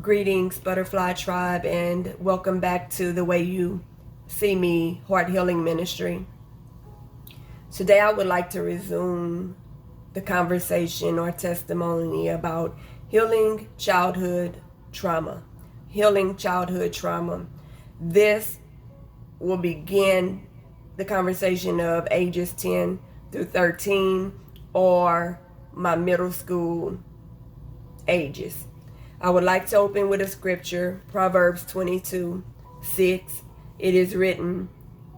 Greetings, Butterfly Tribe, and welcome back to The Way You See Me Heart Healing Ministry. Today, I would like to resume the conversation or testimony about healing childhood trauma. Healing childhood trauma. This will begin the conversation of ages 10 through 13 or my middle school ages. I would like to open with a scripture, Proverbs 22:6. It is written,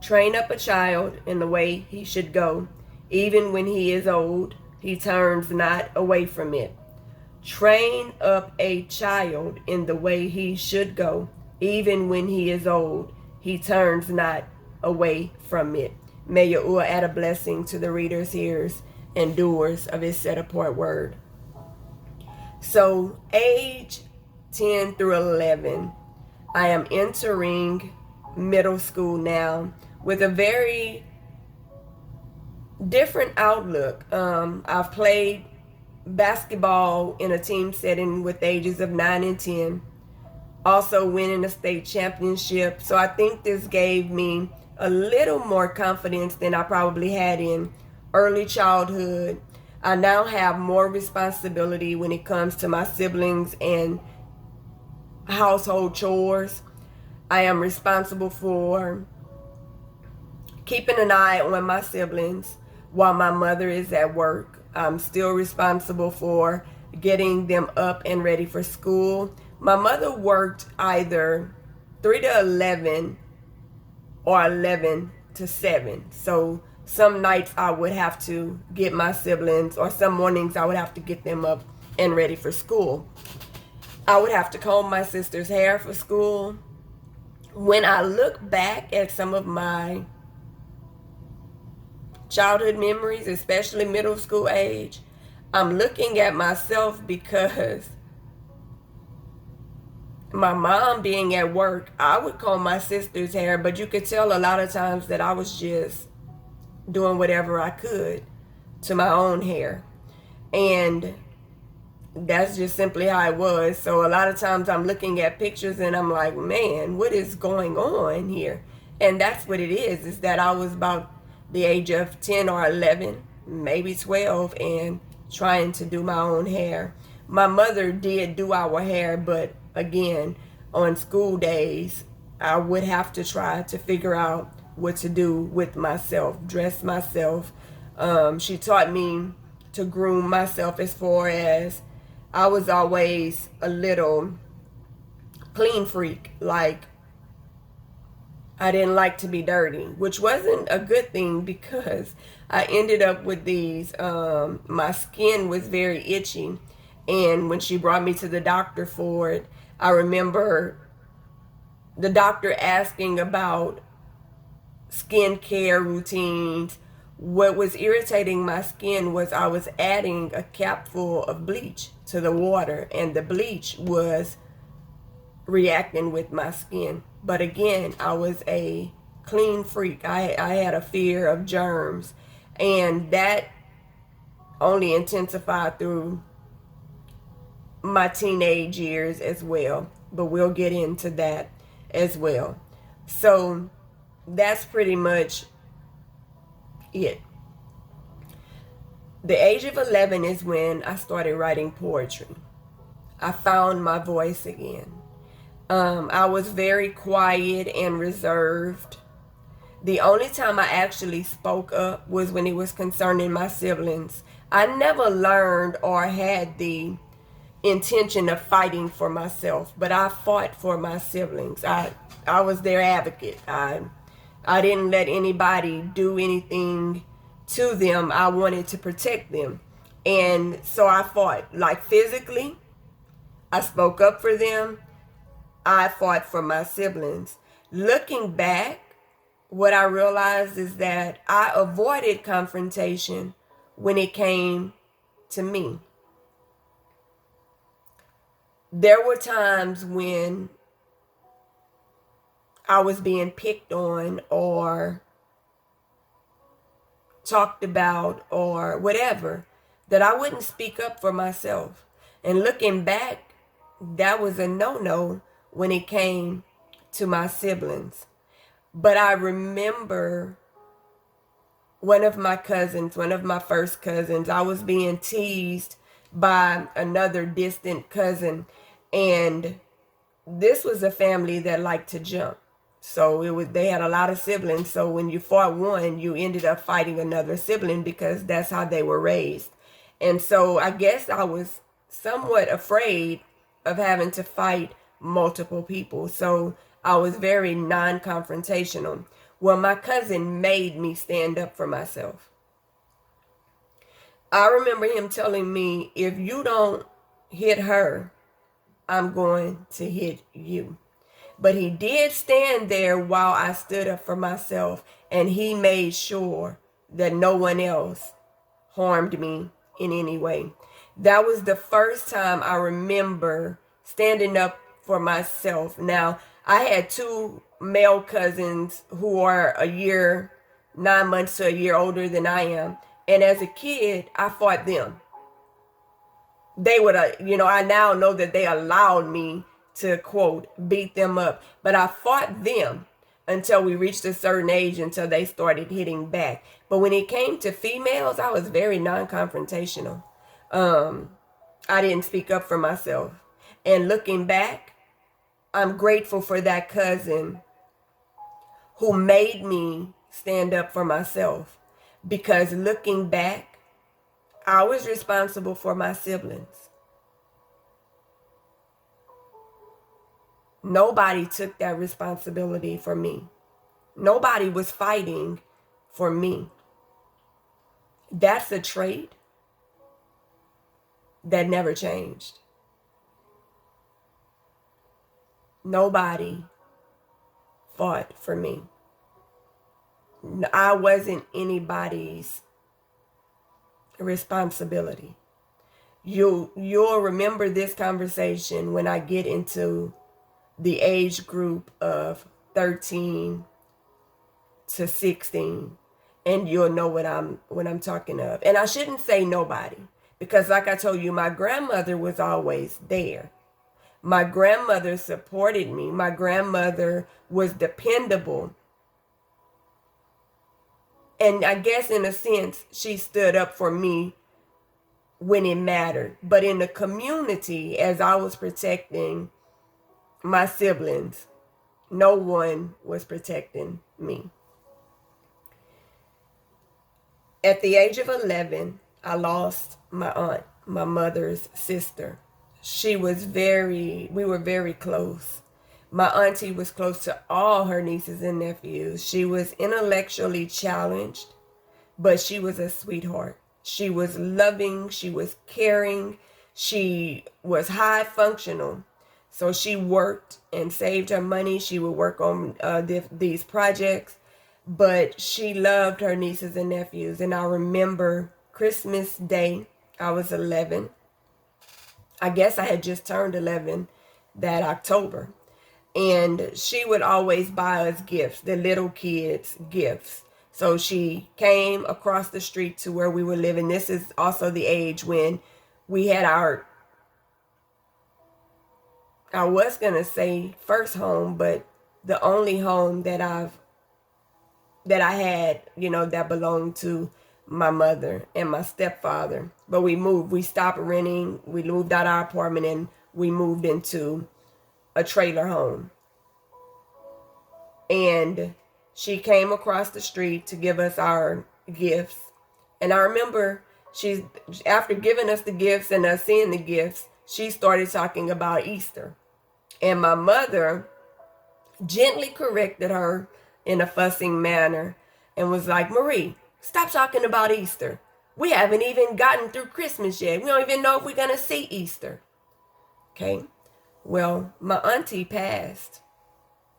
"Train up a child in the way he should go. Even when he is old, he turns not away from it." Train up a child in the way he should go. Even when he is old, he turns not away from it. May Yahuwah add a blessing to the readers, hearers, and doers of his set apart word. So age 10 through 11, I am entering middle school now with a very different outlook. I've played basketball in a team setting with ages of 9 and 10, also winning a state championship. So I think this gave me a little more confidence than I probably had in early childhood. I now have more responsibility when it comes to my siblings and household chores. I am responsible for keeping an eye on my siblings while my mother is at work. I'm still responsible for getting them up and ready for school. My mother worked either 3 to 11 or 11 to 7. So some nights I would have to get my siblings, or some mornings I would have to get them up and ready for school. I would have to comb my sister's hair for school. When I look back at some of my childhood memories, especially middle school age, I'm looking at myself because my mom being at work, I would comb my sister's hair, but you could tell a lot of times that I was just doing whatever I could to my own hair. And that's just simply how it was. So a lot of times I'm looking at pictures and I'm like, man, what is going on here? And that's what it is that I was about the age of 10 or 11, maybe 12, and trying to do my own hair. My mother did do our hair, but again, on school days, I would have to try to figure out what to do with myself, dress myself. She taught me to groom myself, as far as I was always a little clean freak. Like, I didn't like to be dirty, which wasn't a good thing because I ended up with these, my skin was very itchy. And when she brought me to the doctor for it, I remember the doctor asking about skincare routines. What was irritating my skin was I was adding a capful of bleach to the water, and the bleach was reacting with my skin. But again, I was a clean freak. I had a fear of germs, and that only intensified through my teenage years as well. But we'll get into that as well. So that's pretty much it. The age of 11 is when I started writing poetry. I found my voice again. I was very quiet and reserved. The only time I actually spoke up was when it was concerning my siblings. I never learned or had the intention of fighting for myself, but I fought for my siblings. I was their advocate. I didn't let anybody do anything to them. I wanted to protect them. And so I fought, like, physically. I spoke up for them. I fought for my siblings. Looking back, what I realized is that I avoided confrontation when it came to me. There were times when I was being picked on or talked about or whatever, that I wouldn't speak up for myself. And looking back, that was a no-no when it came to my siblings. But I remember one of my cousins, one of my first cousins, I was being teased by another distant cousin. And this was a family that liked to jump. So they had a lot of siblings. So when you fought one, you ended up fighting another sibling because that's how they were raised. And so I guess I was somewhat afraid of having to fight multiple people. So I was very non-confrontational. Well, my cousin made me stand up for myself. I remember him telling me, if you don't hit her, I'm going to hit you. But he did stand there while I stood up for myself, and he made sure that no one else harmed me in any way. That was the first time I remember standing up for myself. Now, I had two male cousins who are 9 months to a year older than I am. And as a kid, I fought them. They would, I now know that they allowed me to, quote, beat them up. But I fought them until we reached a certain age, until they started hitting back. But when it came to females, I was very non-confrontational. I didn't speak up for myself. And looking back, I'm grateful for that cousin who made me stand up for myself. Because looking back, I was responsible for my siblings. Nobody took that responsibility for me. Nobody was fighting for me. That's a trait that never changed. Nobody fought for me. I wasn't anybody's responsibility. You'll remember this conversation when I get into the age group of 13 to 16, and you'll know what I'm talking of. And I shouldn't say nobody, because like I told you, my grandmother was always there. My grandmother supported me. My grandmother was dependable. And I guess in a sense, she stood up for me when it mattered. But in the community, as I was protecting my siblings, no one was protecting me. At the age of 11, I lost my aunt, my mother's sister. We were very close. My auntie was close to all her nieces and nephews. She was intellectually challenged, but she was a sweetheart. She was loving. She was caring. She was high functional. So she worked and saved her money. She would work on these projects, but she loved her nieces and nephews. And I remember Christmas Day, I was 11. I guess I had just turned 11 that October. And she would always buy us gifts, the little kids gifts. So she came across the street to where we were living. This is also the age when we had I was going to say first home, but the only home that I had, that belonged to my mother and my stepfather. But we stopped renting, we moved out our apartment, and we moved into a trailer home. And she came across the street to give us our gifts. And I remember after giving us the gifts and us seeing the gifts, she started talking about Easter. And my mother gently corrected her in a fussing manner and was like, Marie, stop talking about Easter. We haven't even gotten through Christmas yet. We don't even know if we're going to see Easter. Okay. Well, my auntie passed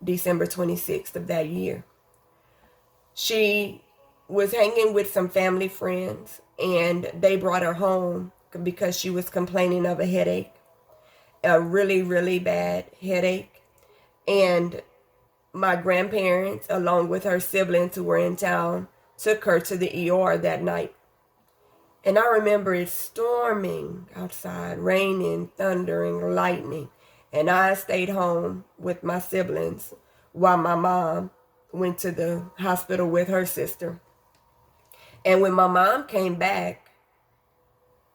December 26th of that year. She was hanging with some family friends, and they brought her home because she was complaining of a headache, a really, really bad headache. And my grandparents, along with her siblings who were in town, took her to the ER that night. And I remember it storming outside, raining, thundering, lightning. And I stayed home with my siblings while my mom went to the hospital with her sister. And when my mom came back,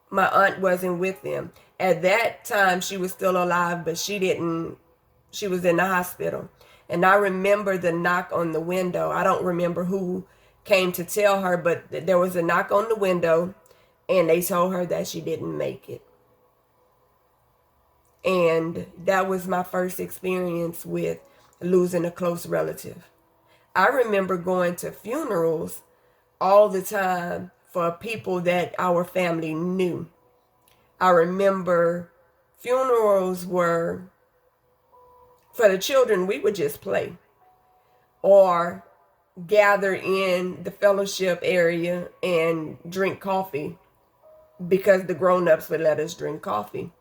my aunt wasn't with them. At that time, she was still alive, but she was in the hospital. And I remember the knock on the window. I don't remember who came to tell her, but there was a knock on the window, and they told her that she didn't make it. And that was my first experience with losing a close relative. I remember going to funerals all the time for people that our family knew. I remember funerals were, for the children, we would just play or gather in the fellowship area and drink coffee because the grown-ups would let us drink coffee.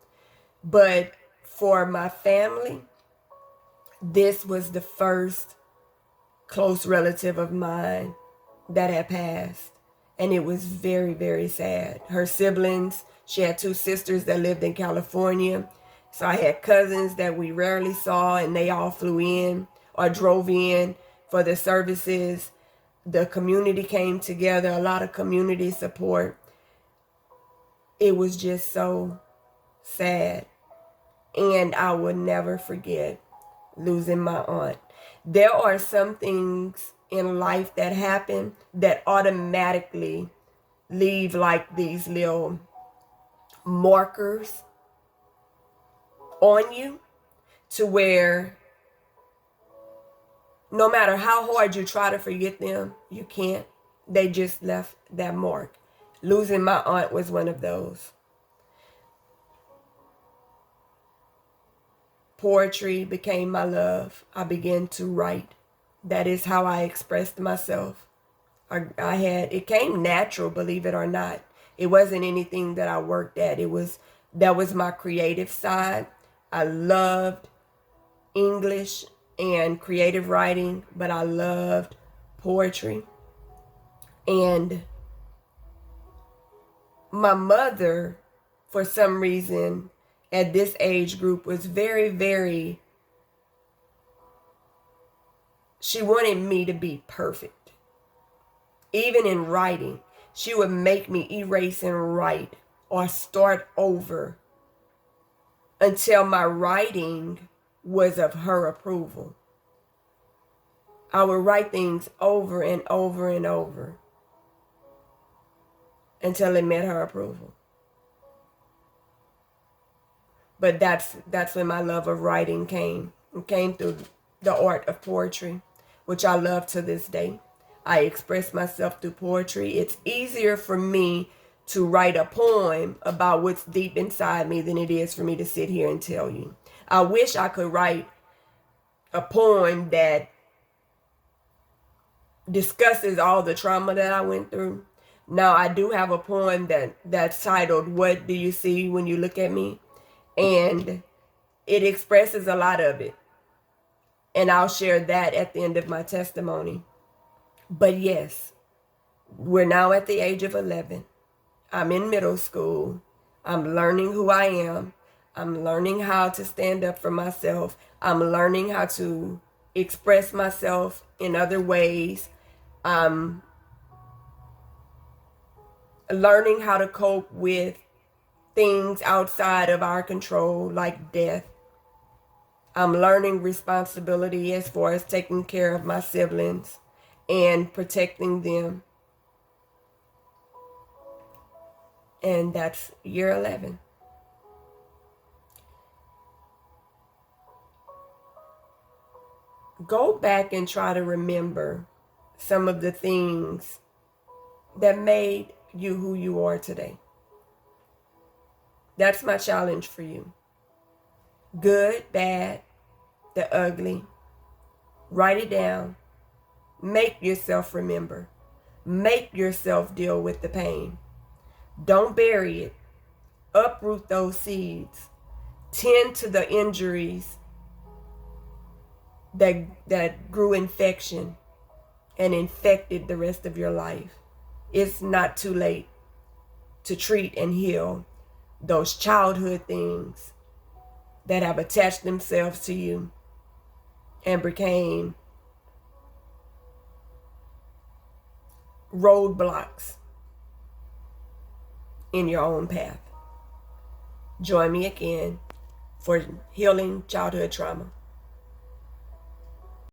But for my family, this was the first close relative of mine that had passed. And it was very, very sad. Her siblings, she had 2 sisters that lived in California. So I had cousins that we rarely saw, and they all flew in or drove in for the services. The community came together, a lot of community support. It was just so sad. And I will never forget losing my aunt. There are some things in life that happen that automatically leave like these little markers on you, to where no matter how hard you try to forget them, you can't. They just left that mark. Losing my aunt was one of those. Poetry became my love. I began to write. That is how I expressed myself. It came natural, believe it or not. It wasn't anything that I worked at. That was my creative side. I loved English and creative writing, but I loved poetry. And my mother, for some reason, at this age group, was very, very, she wanted me to be perfect. Even in writing, she would make me erase and write or start over until my writing was of her approval. I would write things over and over and over until it met her approval. But that's when my love of writing came. It came through the art of poetry, which I love to this day. I express myself through poetry. It's easier for me to write a poem about what's deep inside me than it is for me to sit here and tell you. I wish I could write a poem that discusses all the trauma that I went through. Now, I do have a poem that's titled, "What Do You See When You Look at Me?" And it expresses a lot of it. And I'll share that at the end of my testimony. But yes, we're now at the age of 11. I'm in middle school. I'm learning who I am. I'm learning how to stand up for myself. I'm learning how to express myself in other ways. I'm learning how to cope with things outside of our control, like death. I'm learning responsibility as far as taking care of my siblings and protecting them. And that's year 11. Go back and try to remember some of the things that made you who you are today. That's my challenge for you. Good, bad, the ugly. Write it down. Make yourself remember. Make yourself deal with the pain. Don't bury it. Uproot those seeds. Tend to the injuries that grew infection and infected the rest of your life. It's not too late to treat and heal those childhood things that have attached themselves to you and became roadblocks in your own path. Join me again for Healing Childhood Trauma.